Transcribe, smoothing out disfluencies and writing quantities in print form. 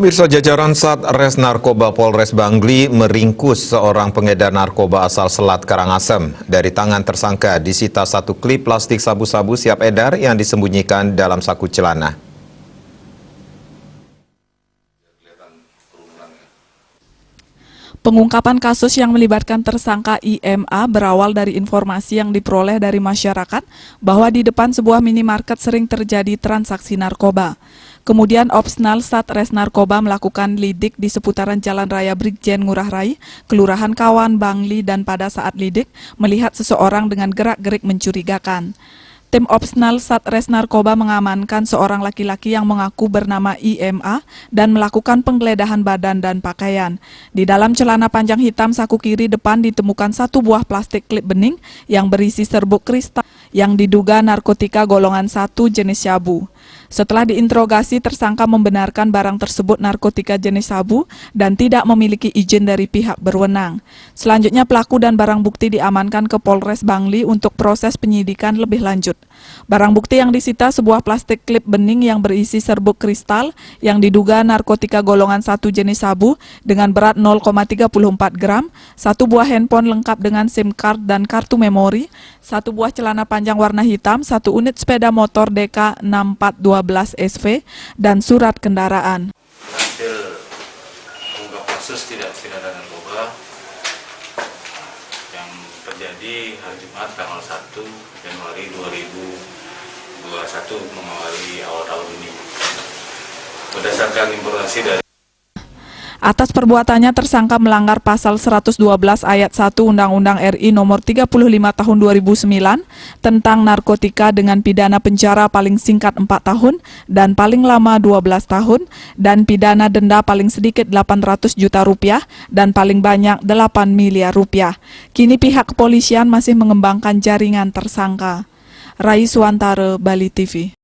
Pemirsa, jajaran Satres Narkoba Polres Bangli meringkus seorang pengedar narkoba asal Selat Karangasem. Dari tangan tersangka disita satu klip plastik sabu-sabu siap edar yang disembunyikan dalam saku celana. Pengungkapan kasus yang melibatkan tersangka IMA berawal dari informasi yang diperoleh dari masyarakat bahwa di depan sebuah minimarket sering terjadi transaksi narkoba. Kemudian Opsnal Satres Narkoba melakukan lidik di seputaran Jalan Raya Brigjen Ngurah Rai, Kelurahan Kawan, Bangli, dan pada saat lidik melihat seseorang dengan gerak-gerik mencurigakan. Tim Opsnal Satres Narkoba mengamankan seorang laki-laki yang mengaku bernama IMA dan melakukan penggeledahan badan dan pakaian. Di dalam celana panjang hitam saku kiri depan ditemukan satu buah plastik klip bening yang berisi serbuk kristal yang diduga narkotika golongan 1 jenis sabu. Setelah diinterogasi, tersangka membenarkan barang tersebut narkotika jenis sabu dan tidak memiliki izin dari pihak berwenang. Selanjutnya pelaku dan barang bukti diamankan ke Polres Bangli untuk proses penyidikan lebih lanjut. Barang bukti yang disita sebuah plastik klip bening yang berisi serbuk kristal yang diduga narkotika golongan 1 jenis sabu dengan berat 0,34 gram, satu buah handphone lengkap dengan SIM card dan kartu memori, satu buah celana panjang warna hitam, satu unit sepeda motor DK 6412 SV, dan surat kendaraan. Hasil mengungkap kasus tindak pidana narkoba yang terjadi hari Jumat tanggal 1 Januari 2021 mengawali awal tahun ini. Berdasarkan informasi dari Atas perbuatannya tersangka melanggar pasal 112 ayat 1 Undang-Undang RI nomor 35 tahun 2009 tentang narkotika dengan pidana penjara paling singkat 4 tahun dan paling lama 12 tahun dan pidana denda paling sedikit 800 juta rupiah dan paling banyak 8 miliar rupiah. Kini pihak kepolisian masih mengembangkan jaringan tersangka. Rai Suantara, Bali TV.